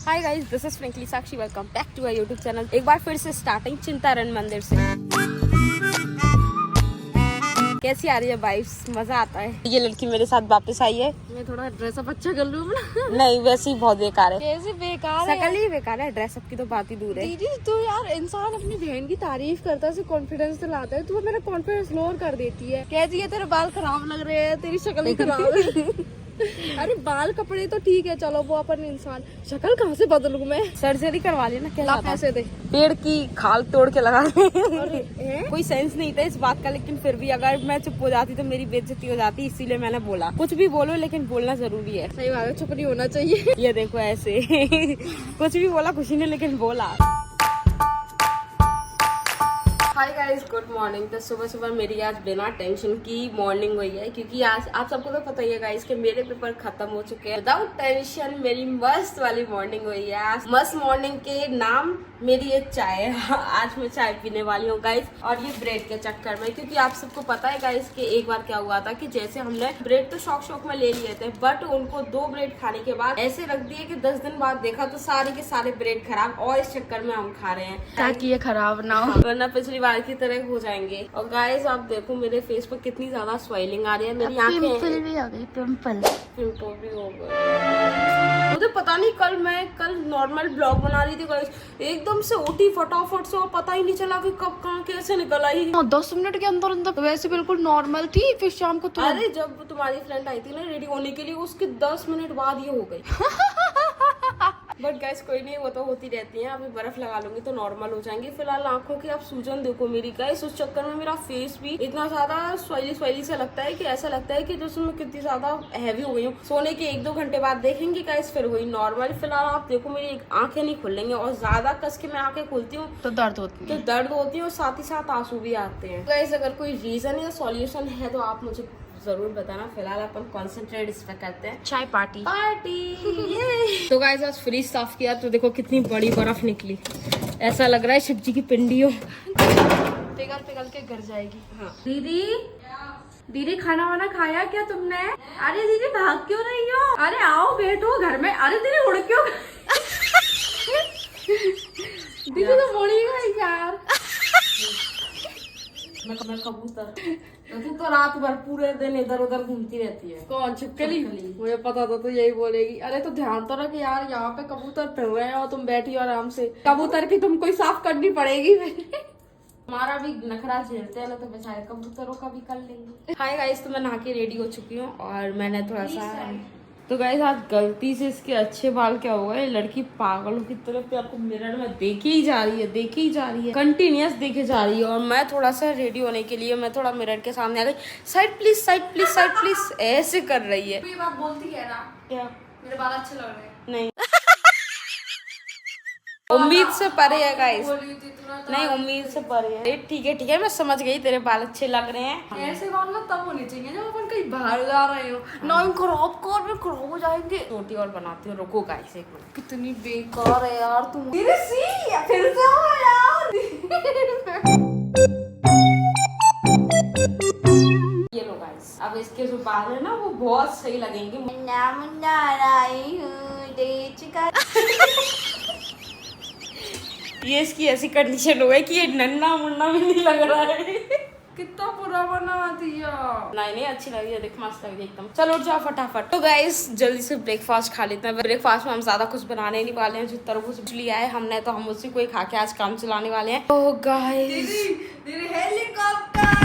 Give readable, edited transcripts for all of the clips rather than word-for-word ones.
Hi guys, this is frankly Sakshi. Welcome back to our YouTube channel. एक बार फिर से स्टार्टिंग चिंतारण मंदिर से। कैसी आ रही है वाइब्स? मजा आता है। ये लड़की मेरे साथ वापस आई है। मैं थोड़ा ड्रेसअप अच्छा कर लूँ नहीं, वैसे ही बहुत बेकार है। कैसे बेकार है? शकल ही बेकार है, ड्रेसअप की तो बात ही दूर है। दीदी तू यार, इंसान अपनी बहन की तारीफ करता है, कॉन्फिडेंस दिलाता है, तू मेरा कॉन्फिडेंस लोअर कर देती है। कहती है तेरे बाल खराब लग रहे हैं, तेरी शक्ल ही खराब है। अरे बाल कपड़े तो ठीक है, चलो वो अपन इंसान, शक्ल कहाँ से बदलूं मैं? सर्जरी करवा लेना। क्या पैसे दे? पेड़ की खाल तोड़ के लगा दे। कोई सेंस नहीं था इस बात का, लेकिन फिर भी अगर मैं चुप हो जाती तो मेरी बेइज्जती हो जाती, इसीलिए मैंने बोला। कुछ भी बोलो लेकिन बोलना जरूरी है। सही बात है, चुप नहीं होना चाहिए। ये देखो ऐसे कुछ भी बोला खुशी ने, लेकिन बोला। Hi guys, good morning. तो सुबह सुबह मेरी आज बिना टेंशन की मॉर्निंग हुई है, क्योंकि आज आप सबको तो पता ही है गाइस कि मेरे पेपर खत्म हो चुके हैं। विदाउट टेंशन मेरी मस्त वाली मॉर्निंग हुई है। आज मस्त मॉर्निंग के नाम मेरी एक चाय है। आज मैं चाय पीने वाली हूँ गाइस, और ये ब्रेड के चक्कर में, क्योंकि आप सबको पता है गाइस कि एक बार क्या हुआ था कि जैसे हमने ब्रेड तो शौक में ले लिए थे, बट उनको 2 ब्रेड खाने के बाद ऐसे रख दिए कि 10 दिन बाद देखा तो सारे के सारे ब्रेड खराब, और इस चक्कर में हम खा रहे हैं ताकि ये खराब ना हो, वरना पिछली बार की तरह हो जाएंगे। और गाइस आप देखो मेरे फेस पर कितनी ज्यादा स्वेलिंग आ रही है। मेरी आंखें पिंपल भी आ गई, पिंपल भी हो गए। मुझे पता नहीं, कल नॉर्मल ब्लॉग बना रही थी गाइस, एकदम से उठी फटाफट से, और पता ही नहीं चला कि कब कहाँ कैसे निकल आई। 10 मिनट के अंदर अंदर वैसे बिल्कुल नॉर्मल थी, फिर शाम को अरे जब तुम्हारी फ्रेंड आई थी ना रेडी होने के लिए, उसके 10 मिनट बाद ये हो गई। बट गैस कोई नहीं, वो तो होती रहती है। अभी बर्फ लगा लूंगी तो नॉर्मल हो जाएंगी। फिलहाल आंखों की आप सूजन देखो मेरी गाइस, उस चक्कर में मेरा फेस भी इतना ज्यादा स्वेली सा लगता है कि ऐसा लगता है कि जैसे मैं कितनी ज्यादा हैवी हो गई हूँ। सोने के 1-2 घंटे बाद देखेंगे गाइस, फिर हुई नॉर्मल। फिलहाल आप देखो मेरी आंखें नहीं खुलेंगे, और ज्यादा कस के मैं आंखें खोलती हूँ तो दर्द होती है, और साथ ही साथ आंसू भी आते हैं। गाइस अगर कोई रीजन या सॉल्यूशन है तो आप मुझे जरूर बताना। फिलहाल अपन कॉन्सेंट्रेट इस पे करते हैं। चाय पार्टी ये। तो गाइस आज फ्रिज साफ किया तो देखो कितनी बड़ी बर्फ निकली। ऐसा लग रहा है शिव जी की पिंडी हो। पिघल के गिर जाएगी। हाँ दीदी खाना वाना खाया क्या तुमने? अरे दीदी भाग क्यों रही हो? अरे आओ बैठो घर में। अरे दीदी उड़ क्यों? दीदी तो मुड़ी गई यार। मैं कबूतर तू तो रात भर पूरे दिन इधर उधर घूमती रहती है। कौन? छिपकली? मुझे पता था तो यही बोलेगी। अरे तो ध्यान तो रख यार, यहाँ पे कबूतर फिर रहे हैं और तुम बैठी हो आराम से। कबूतर की तुमको ही साफ करनी पड़ेगी। हमारा भी नखरा झेलते हैं ना, तो बेचारे कबूतरों का भी कर लेंगे। हाय गाइस, तो मैं नहा के रेडी हो चुकी हूँ, और मैंने थोड़ा सा तो गाइस आज गलती से इसके अच्छे बाल क्या हुआ है, लड़की पागलों की तरफ पे आपको मिरर में देखे ही जा रही है, कंटिन्यूअस देखे जा रही है। और मैं थोड़ा सा रेडी होने के लिए मैं थोड़ा मिरर के सामने आ गई। साइड प्लीज ऐसे कर रही है। ये बात बोलती है ना, क्या मेरे बाल अच्छे लग रहे हैं? नहीं उम्मीद से परे है गाइस, नहीं उम्मीद से परे है। ठीक है मैं समझ गई, तेरे बाल अच्छे लग रहे हैं। ऐसे बाल ना तब होने चाहिए जब अपन कहीं बाहर जा रहे हो ना, खराब हो जाएंगे। छोटी और बनाती हूँ, रुको गाइस एक मिनट। कितनी बेकार है यार तुम। फिर से यार। ये लो गाइस, अब इसके जो बाल है ना वो बहुत सही लगेंगे। ये इसकी ऐसी कंडीशन हो गई कि ये नन्ना मुन्ना भी नहीं लग रहा है। कितना बुरा बना दिया। नहीं अच्छी लगी है, देख मस्त लगी एकदम। चलो उठ जाओ फटाफट। तो गाइस जल्दी से ब्रेकफास्ट खा लेते हैं। ब्रेकफास्ट में हम ज्यादा कुछ बनाने नहीं वाले हैं, जो तरबूज लिया है हमने तो हम उसी को ही खा के आज काम चलाने वाले हैं। ओह गाइस हेलीकॉप्टर।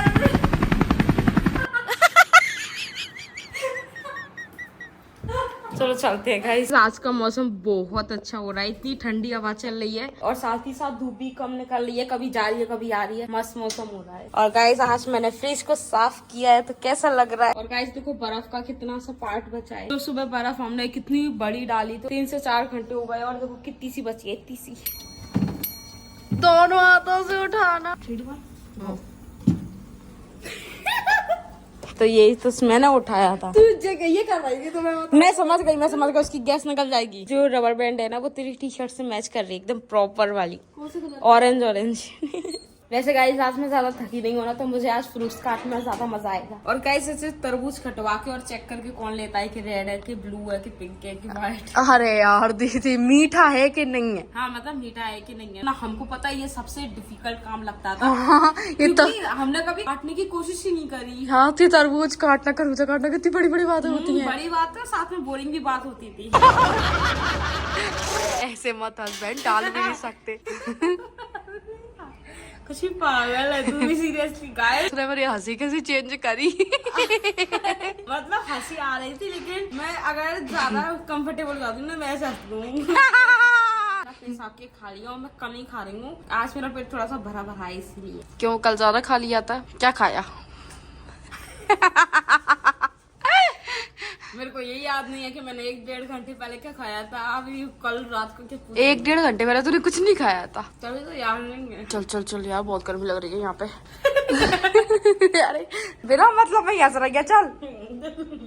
चलो चलते हैं गाइस। आज का मौसम बहुत अच्छा हो रहा है, इतनी ठंडी हवा चल रही है, और साथ ही साथ धूप भी कम निकल रही है, कभी जा रही है कभी आ रही है। मस्त मौसम हो रहा है। और गाइस आज मैंने फ्रिज को साफ किया है, तो कैसा लग रहा है? और गाइस देखो बर्फ का कितना सा पार्ट बचा है। तो सुबह बर्फ हमने कितनी बड़ी डाली, तो 3 से 4 घंटे हो गए, और देखो कितनी सी बची है, इतनी सी। दोनों हाथों से उठाना। तो यही तो मैंने उठाया था। तू ये कर रही थी तो मैं समझ गई उसकी गैस निकल जाएगी। जो रबर बैंड है ना वो तेरी टी शर्ट से मैच कर रही है, एकदम प्रॉपर वाली। ऑरेंज वैसे गाइस आज मैं ज्यादा थकी नहीं होना, तो मुझे आज फ्रूट्स काटने में ज्यादा मजा आएगा। और गाइस ऐसे तरबूज कटवा के और चेक करके कौन लेता है कि रेड है कि ब्लू है कि पिंक है कि व्हाइट। अरे यार दीदी मीठा है कि नहीं है? हाँ मतलब मीठा है कि नहीं है ना, हमको पता है ये सबसे डिफिकल्ट काम लगता था। हाँ ये तो हमने कभी काटने की कोशिश ही नहीं करी। हाँ थी तरबूज काटना खरबूजा काटना कितनी बड़ी बड़ी बातें होती हैं। बड़ी बात है, साथ में बोरिंग भी बात होती थी। ऐसे मत हस्बैंड, डाल भी नहीं सकते। कुछ भी पागल है तू भी सीरियसली गाइस। उसने मेरी हंसी कैसी चेंज करी। मतलब हंसी आ रही थी, लेकिन मैं अगर ज्यादा कंफर्टेबल जाती हूँ ना मैं ऐसे हंस दूँ। हिसाब के खा लिया और मैं कम ही खा रही हूँ। आज मेरा पेट थोड़ा सा भरा भरा है इसलिए। क्यों कल ज्यादा खा लिया था? क्या खाया? मेरे को यही याद नहीं है कि मैंने 1-1.5 घंटे पहले क्या खाया था। अभी कल रात को क्या 1-1.5 घंटे पहले तूने कुछ नहीं खाया था? तभी तो याद नहीं है। चल चल चल यार बहुत गर्मी लग रही है यहाँ पे। अरे बिना मतलब में हंस रही है, चल।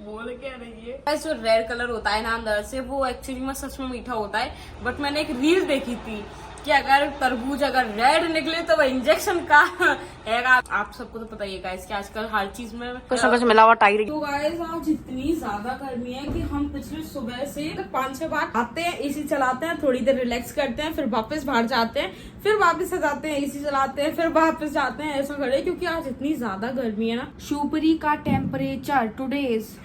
बोल क्या रही है? जो रेड कलर होता है ना अंदर से, वो एक्चुअली में सच में मीठा होता है। बट मैंने एक रील देखी थी कि अगर तरबूज अगर रेड निकले तो वो इंजेक्शन का है। आप सबको तो पता ही है कि आजकल हर चीज में कुछ ना कुछ मिलावट आई रही। तो गाइस आज इतनी ज्यादा गर्मी है कि हम पिछले सुबह से 5-6 बार आते हैं, एसी चलाते हैं, थोड़ी देर रिलैक्स करते हैं, फिर वापस बाहर जाते हैं, फिर वापस आ जाते हैं, एसी चलाते हैं, फिर वापस जाते हैं। ऐसा करे क्योंकि आज इतनी ज्यादा गर्मी है ना। शिवपुरी का टेम्परेचर टुडेज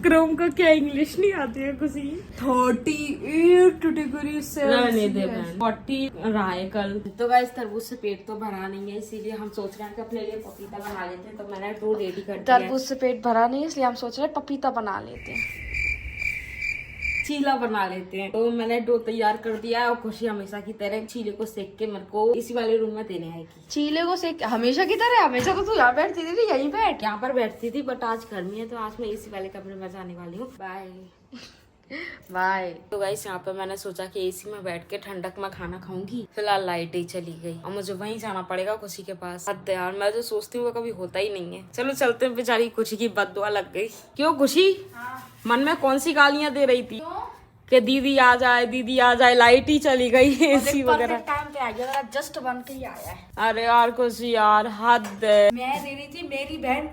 क्रोम का क्या इंग्लिश नहीं आती है कुछ 38 डिग्री सेल्सियस 40 रहा है कल। तो गाइस तरबूज से पेट तो भरा नहीं है, इसीलिए हम सोच रहे हैं कि अपने लिए पपीता बना लेते हैं। तो मैंने 2 रेडी कर दिया। तरबूज से पेट भरा नहीं है इसलिए हम सोच रहे हैं पपीता बना लेते हैं, चीला बना लेते हैं। तो मैंने डो तैयार कर दिया है और खुशी हमेशा की तरह चीले को सेक के मेरे को इसी वाले रूम में देने आएगी। चीले को सेक हमेशा की तरह? हमेशा तो तू यहाँ बैठती थी, यहीं बैठ। यहाँ पर बैठती थी बट आज गर्मी है तो आज मैं इसी वाले कमरे में जाने वाली हूँ। Bye bye. तो गाइस यहाँ पे मैंने सोचा कि एसी में बैठ के ठंडक में खाना खाऊंगी। फिलहाल लाइट ही चली गई और मुझे वहीं जाना पड़ेगा खुशी के पास। हद यार, मैं जो सोचती हूँ वो कभी होता ही नहीं है। चलो चलते हैं, बेचारी खुशी की बददुआ लग गई। क्यों खुशी? मन में कौन सी गालियाँ दे रही थी कि दीदी आ जाए, दीदी आ जाए, लाइट ही चली गई है, एसी वगैरह टाइम पे आ गया, जस्ट बन के ही आया है। अरे यार खुशी यार हद है। मैं दे रही थी, मेरी बहन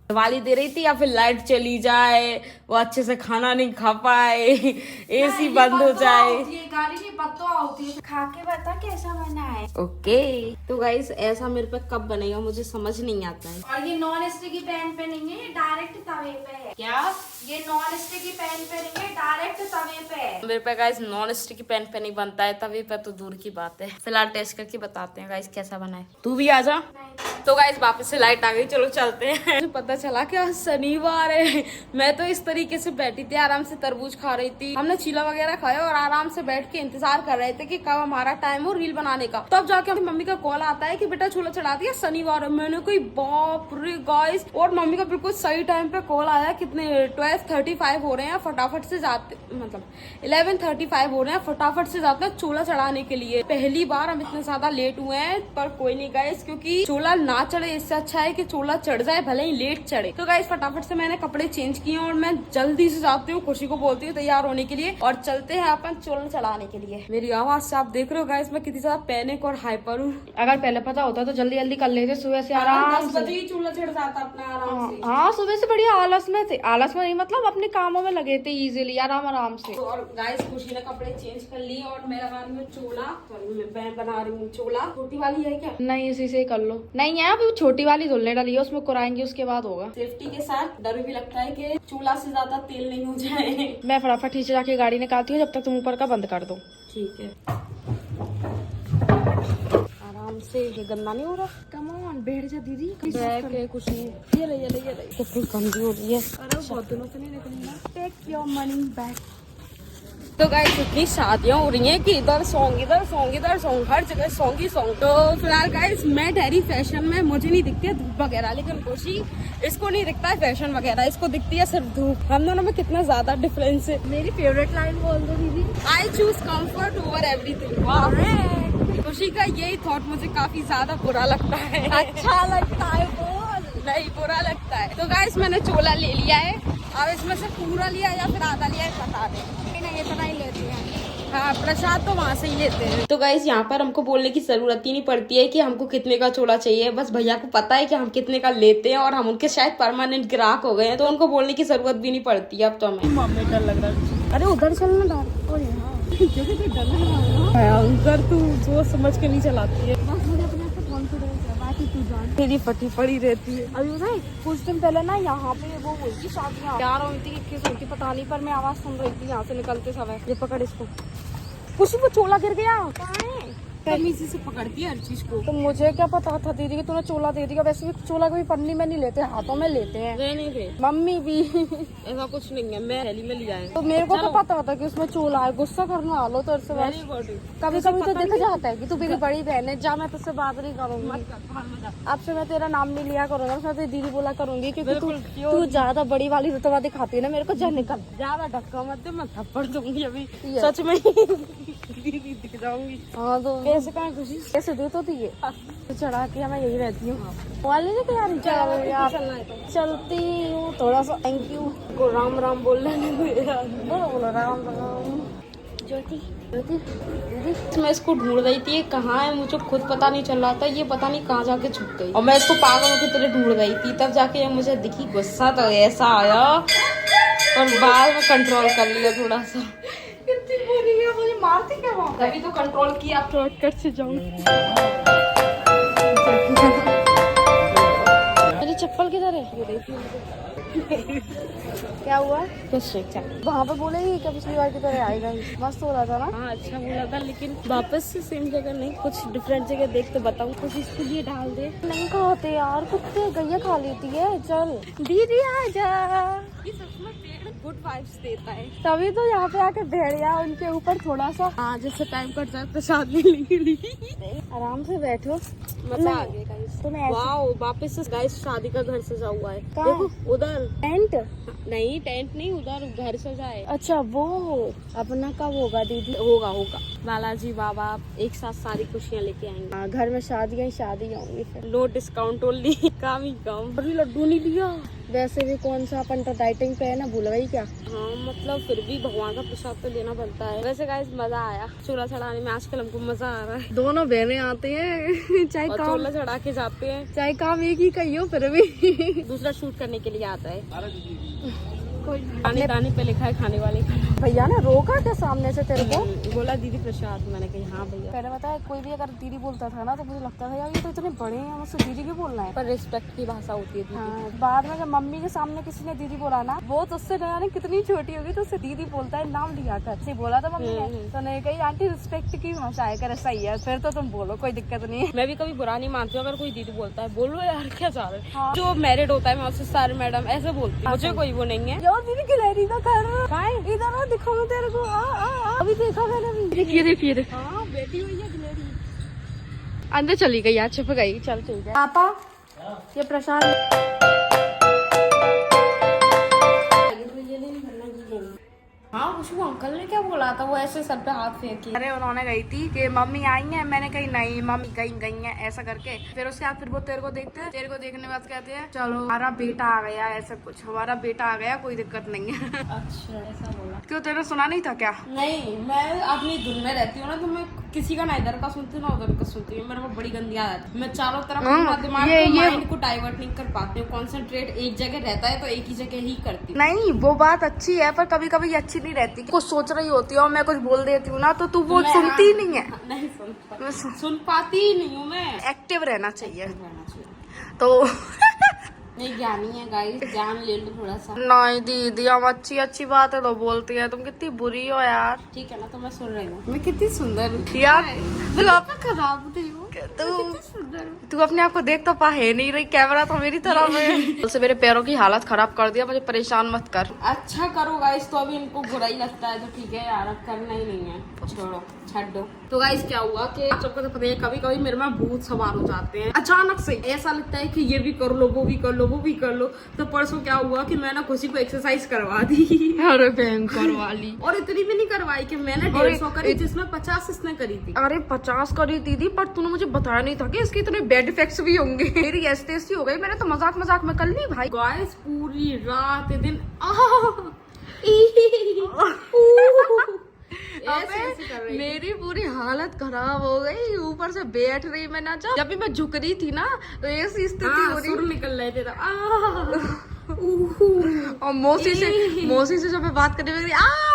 वाली दे रही थी या फिर लाइट चली जाए, वो अच्छे से खाना नहीं खा पाए, एसी बंद हो जाए। ये गाली नहीं पत्तो होती है। खा के बता कैसा बना है। ओके तो गाइस ऐसा मेरे पे कब बनेगा मुझे समझ नहीं आता है। और ये नॉन स्टिकी पैन पे नहीं है, ये डायरेक्ट तवे पे है। क्या? ये नॉन स्टिकी पैन पे नहीं है, डायरेक्ट तवे पे है। मेरे पे गाइस नॉन स्टिकी पैन पे नहीं बनता है, तवे पे तो दूर की बात है। फिलहाल टेस्ट करके बताते हैं गाइस कैसा बना है। तू भी आ जा। तो गाइस वापस से लाइट आ गई, चलो चलते हैं। मुझे पता चला कि आज शनिवार है। मैं तो इस तरीके से बैठी थी, आराम से तरबूज खा रही थी। हमने चीला वगैरह खाया और आराम से बैठ के इंतजार कर रहे थे कि कब हमारा टाइम हो रील बनाने का। तब जाके हमारी मम्मी का कॉल आता है कि बेटा छोला चढ़ा दिया, शनिवार है। मैंने कोई बाप रे गाइस, और मम्मी का बिल्कुल सही टाइम पे कॉल आया। कितने 12:35 हो रहे हैं, फटाफट से जाते, मतलब 11:35 हो रहे हैं, फटाफट से जाते हैं चूल्हा चढ़ाने के लिए। पहली बार हम इतने ज्यादा लेट हुए हैं, पर कोई नहीं गाइस, क्योंकि चूल्हा ना चढ़े इससे अच्छा है कि चूल्हा चढ़ जाए भले ही लेट चढ़े। तो गाइस फटाफट से मैंने कपड़े चेंज किए और मैं जल्दी से जाती हूँ, खुशी को बोलती हूँ तैयार होने के लिए और चलते हैं अपन चूल्हा चढ़ाने के लिए। मेरी आवाज से आप देख रहे हो गाइस मैं कितनी ज्यादा पैनिक और हाइपर हूँ। अगर पहले पता होता तो जल्दी जल्दी कर लेते, सुबह से आराम 10 बजे ही चूल्हा चढ़ जाता अपना आराम से। हाँ सुबह से बढ़िया आलस में थे, आलस में नहीं मतलब अपने कामों में लगे थे इजीली आराम से। तो और गाइस खुशी ने कपड़े चेंज कर लिए और मैं लगा रही हूँ चूल्हा, मैं बना रही हूँ चूल्हा। छोटी वाली है क्या? नहीं इसी से कर लो। नहीं है अभी छोटी वाली धुलने डाली है, उसमें कुराएंगे उसके बाद होगा। सेफ्टी के साथ डर भी लगता है कि चूल्हा से ज्यादा तेल नहीं हो जाए। मैं फटाफट नीचे जाके गाड़ी निकालती हूँ, जब तक तुम ऊपर का बंद कर दो। ठीक है आराम से। ये गंदा नहीं हो रहा? कम ऑन बैठ जा दीदी। बैग है कुछ नहीं। ये ले कितनी गंदी हो रही है। अरे बहुत दिनों से नहीं निकली ना। Take your money back. तो गाइस इतनी शादियां हो रही हैं कि इधर सॉन्ग हर जगह सॉन्ग ही सॉन्ग। तो फिलहाल गाइस मैं ठहरी फैशन में, मुझे नहीं दिखती है धूप वगैरह, लेकिन खुशी इसको नहीं दिखता है फैशन वगैरह, इसको दिखती है सिर्फ धूप। हम दोनों में कितना ज्यादा डिफरेंस है। मेरी फेवरेट लाइन बोल दो दीदी। I choose comfort over everything. खुशी का यही थॉट मुझे काफी ज्यादा बुरा लगता है। अच्छा लगता है बोल। नहीं बुरा लगता है। तो गाइस मैंने चोला ले लिया है, अब इसमें से पूरा लिया या फिर आधा लिया है बता दे। नहीं इतना ही लेती है। हाँ प्रसाद तो वहाँ से ही लेते हैं। तो गाइस यहाँ पर हमको बोलने की जरूरत ही नहीं पड़ती है कि हमको कितने का चोला चाहिए, बस भैया को पता है कि हम कितने का लेते हैं और हम उनके शायद परमानेंट ग्राहक हो गए हैं, तो उनको बोलने की जरूरत भी नहीं पड़ती है अब तो हमें। मम्मी डर लग रहा है। अरे उधर चलना डाल। और यहाँ जगह तो डर लग रहा है अंदर, तू सोच समझ के नहीं चलाती है। बस मुझे अपने आप पे कॉन्फिडेंस है, बाकी तू जान तेरी फटी पड़ी रहती है। अभी पता है कुछ दिन पहले ना यहाँ पे वो हुई थी शादियाँ, प्यार हुई थी, किस हुई थी पता नहीं, पर मैं आवाज सुन रही थी यहाँ से निकलते समय। ये पकड़ इसको, कुछ वो चोला गिर गया। तमीज़ी से पकड़ती है हर चीज को। तो मुझे क्या पता था दीदी कि तूने चोला दे दिया। वैसे भी चोला कभी पन्नी में नहीं लेते, हाथों में लेते हैं। वे नहीं थे, मम्मी भी ऐसा कुछ नहीं है, मैं थैली में लिया है। तो मेरे को क्या पता था कि उसमें चोला है। गुस्सा करना आलो तो से बस। कभी कभी तो दिख जाता है कि तू मेरी बड़ी बहन है, जा मैं तुझसे बात नहीं करूंगी। अब से मैं तेरा नाम नहीं लिया करूंगा, मैं तेरी दीदी बोला करूंगी, क्योंकि तू ज्यादा बड़ी वाली रुतबा दिखाती है ना मेरे को। जा निकल, ज्यादा धक्का मत दे, मैं थप्पड़ दूंगी अभी सच में दीदी दिख जाऊंगी। हाँ तो कैसे कहें खुशी कैसे दे तो दिए तो चढ़ा के मैं यही रहती हूँ। वाले ने क्या चलो यार चलती हूँ थोड़ा सा। थैंक यू को राम राम बोल रहे बोलो राम राम। ज्योति ज्योति दीदी मैं इसको ढूंढ रही थी, ये कहाँ है मुझे खुद पता नहीं चल रहा था, ये पता नहीं कहाँ जाके छुप गई और मैं इसको पागलों की तरह ढूंढ रही थी। तब जाके ये मुझे दिखी, गुस्सा तो ऐसा आया और बाद में कंट्रोल कर लिया थोड़ा सा। कितनी बुरी है, मुझे मारती क्या वहाँ। तभी तो कंट्रोल किया, अब शॉर्टकट से जाऊंगी। मेरी चप्पल किधर है? ये क्या हुआ? कुछ नहीं, चल। वहाँ पे बोलेगी क्या पिछली बार की तरह आएगा? मस्त हो रहा था ना। हाँ अच्छा बोला था, लेकिन वापस से सेम जगह नहीं, कुछ डिफरेंट जगह देख तो बताऊँ, कुछ इसके लिए डाल दे। नहीं खाते यार, कुत्ते गैया खा लेती है। चल दीदी आ जा। गुड वाइब्स देता है, तभी तो यहाँ पे आके भेड़िया उनके ऊपर थोड़ा सा। हाँ जैसे टाइम कट जाए प्रसाद मिलने के लिए। आराम से बैठो, मजा आ गया गाइस। तुम्हें ऐसे वाओ, वापस से गाइस शादी का घर सजा हुआ है। कहाँ देखो उधर टेंट। नहीं, टेंट नहीं, उधर घर सजा है। अच्छा वो अपना कब होगा दीदी? होगा होगा, बालाजी बाबा एक साथ सारी खुशियाँ लेके आएंगे। हाँ, घर में शादियाँ ही शादी होंगी फिर। नो डिस्काउंट ओनली, काम ही काम। अभी लड्डू नहीं लिया। वैसे भी कौन सा अपन तो डाइटिंग पे है ना, भूल गई क्या? हाँ मतलब फिर भी भगवान का प्रसाद तो लेना बनता है। वैसे गाइस मजा आया चूल्हा चढ़ाने में, आजकल हमको मजा आ रहा है। दोनों बहनें आते हैं चाहे और काम चूल्हा चढ़ा के जाते हैं, चाहे काम एक ही कही हो, फिर भी दूसरा शूट करने के लिए आता है। खाने दाने पे लिखा है खाने वाले का। भैया ने रोका क्या सामने से तेरे को? बोला दीदी प्रसाद, मैंने कहा हाँ भैया। पहले पता है कोई भी अगर दीदी बोलता था ना तो मुझे लगता था यार ये तो इतने बड़े हैं, मुझसे दीदी क्यों बोलना है। पर रिस्पेक्ट की भाषा होती है दीदी। हाँ, बाद में जब मम्मी के सामने किसी ने दीदी बोला ना, वो तो उससे नया कितनी छोटी होगी तो उससे दीदी बोलता है नाम लिया कर। अच्छी बोला था मम्मी ने तो नहीं कही आंटी रिस्पेक्ट की भाषा है कर। सही है, फिर तो तुम बोलो, कोई दिक्कत नहीं है। मैं भी कभी बुरा नहीं मानती हूँ, अगर कोई दीदी बोलता है बोलो यार क्या चाह रहे हैं। हाँ। जो मैरिड होता है मैं उससे सारे मैडम ऐसे बोलती हूँ, मुझे कोई वो नहीं है। यार दीदी गिलहरी का कर इधर आ, दिखाऊं तेरे को। आ। अभी देखा मैंने भी। देखिए हाँ बेटी हुई है गिलहरी। अंदर चली गई यार, छिप गई। चल ठीक है पापा, ये प्रसाद। हाँ खुशबू अंकल ने क्या बोला था, वो ऐसे सर पे हाथ फेंकी। अरे उन्होंने गई थी कि मम्मी आई हैं, मैंने कही नहीं मम्मी कहीं गई हैं ऐसा करके। फिर उसके बाद फिर वो तेरे को देखते हैं, तेरे को देखने के बाद कहते हैं चलो हमारा बेटा आ गया, ऐसा कुछ हमारा बेटा आ गया, कोई दिक्कत नहीं है। अच्छा ऐसा बोला? क्यों तेरे सुना नहीं था क्या? नहीं, मैं अपनी धुन में रहती हूँ ना, तो मैं किसी का ना इधर का सुनती हूँ ना उधर का सुनती हूँ। मेरे को बड़ी गंदी आदत है, मैं चारों तरफ अपना दिमाग को माइंड को डाइवर्ट नहीं कर पाती हूँ। कॉन्सेंट्रेट एक जगह रहता है तो एक ही जगह ही करती हूँ। नहीं वो बात अच्छी है, पर कभी कभी अच्छी नहीं रहती। कुछ सोच रही होती है और मैं कुछ बोल देती हूँ ना तो तू वो सुनती ही नहीं है। नहीं सुन पाती ही नहीं हूँ मैं। एक्टिव रहना चाहिए तो नहीं ज्ञानी है गाइस, ज्ञान ले लो थोड़ा सा। नहीं दीदी हम अच्छी अच्छी बात है तो बोलती है, तुम कितनी बुरी हो यार। ठीक है ना, तो मैं सुन रही हूँ। मैं कितनी सुंदर हूँ यार, खराब थी वो। तू अपने आप को देख तो पा है नहीं रही, कैमरा तो मेरी तरफ है। उससे मेरे पैरों की हालत खराब कर दिया, मुझे परेशान मत कर। अच्छा करो गाइस, तो अभी इनको बुरा ही लगता है तो ठीक है यार, अब करना ही नहीं है, छोड़ो छੱड दो। तो गाइस क्या हुआ कि सबको तो पता है कभी कभी मेरे में भूत सवार हो जाते हैं अचानक से। ऐसा लगता है कि ये भी कर लो, वो भी कर लो, वो भी कर लो। तो परसों क्या हुआ कि मैंने खुशी को एक्सरसाइज करवा दी। अरे भयंकर वाली। और इतनी भी नहीं करवाई कि मैंने 150 करी, जिसमें 50 इसने करी थी। अरे 50 करी दीदी, पर तूने मुझे बताया नहीं था कि इसके इतने बैड इफेक्ट्स भी होंगे। मेरी ऐसी हो गई, मैंने तो मजाक मजाक में कर ली भाई। गाइस पूरी रात दिन ऐसे कर रही थी। मेरी पूरी हालत खराब हो गई, ऊपर से बैठ रही मैं ना, जब भी मैं झुक रही थी ना तो ऐसी स्थिति हो रही, सुर निकल रहे थे और मौसी से जब मैं बात करने लगी,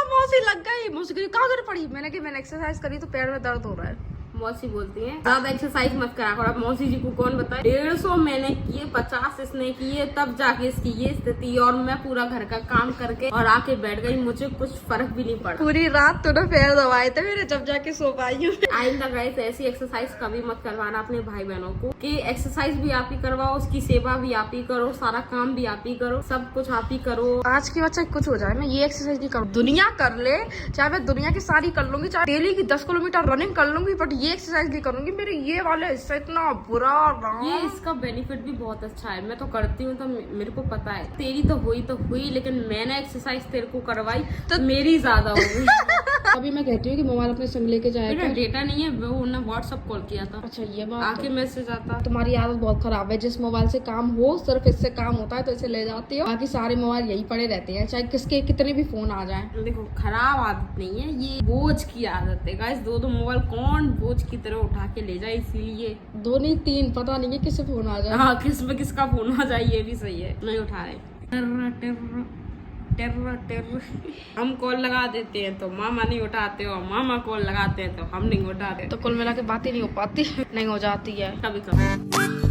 मौसी लग गई। मौसी कही कहाँ गिर पड़ी, मैंने कहा मैंने एक्सरसाइज करी तो पैर में दर्द हो रहा है। मौसी बोलती हैं ज्यादा एक्सरसाइज मत करा करो। अब मौसी जी को कौन बताए, 150 मैंने किए, 50 इसने किए, तब जाके इसकी ये स्थिति। और मैं पूरा घर का काम करके और आके बैठ गई, मुझे कुछ फर्क भी नहीं पड़ा। पूरी रात तो ना पैर दबाए थे मेरे, जब जाके सो पाई हूँ। आइंदा गाइस ऐसी एक्सरसाइज कभी मत करवाना अपने भाई बहनों को, कि एक्सरसाइज भी आप ही करवाओ, उसकी सेवा भी आप ही करो, सारा काम भी आप ही करो, सब कुछ आप ही करो। आज के बाद चाहे कुछ हो जाए, मैं ये एक्सरसाइज नहीं करूँ। दुनिया कर ले, चाहे मैं दुनिया की सारी कर लूंगी, चाहे डेली की 10 किलोमीटर रनिंग कर लूंगी, बट ये एक्सरसाइज नहीं करूंगी। मेरे ये वाले हिस्सा इतना बुरा रहा। ये इसका बेनिफिट भी बहुत अच्छा है, मैं तो करती हूँ तो मेरे को पता है। तेरी तो हुई, लेकिन मैंने एक्सरसाइज तेरे को करवाई तो मेरी ज्यादा हो गई। अभी मैं कहती हूँ कि मोबाइल अपने संग लेके जाएगा। डेटा नहीं है, वो उन्होंने व्हाट्सएप कॉल किया था। अच्छा ये बात, आके मैसेज आता। तुम्हारी आदत बहुत खराब है, जिस मोबाइल से काम हो सिर्फ इससे काम होता है तो इसे ले जाती हो, बाकी सारे मोबाइल यही पड़े रहते हैं, चाहे किसके कितने भी फोन आ जाएं। देखो खराब आदत नहीं है, ये बोझ की आदत है गाइस। दो मोबाइल कौन बोझ की तरह उठा के ले जाए, इसीलिए 2 नहीं 3, पता नहीं है किससे फोन आ जाए। हाँ, किसका फोन आ जाए ये भी सही है, नहीं उठा रहे। टेर्र हम कॉल लगा देते हैं तो मामा नहीं उठाते हो, मामा कॉल लगाते हैं तो हम नहीं उठाते। तो कुल मिला के बातें नहीं हो पाती, नहीं हो जाती है कभी कभी।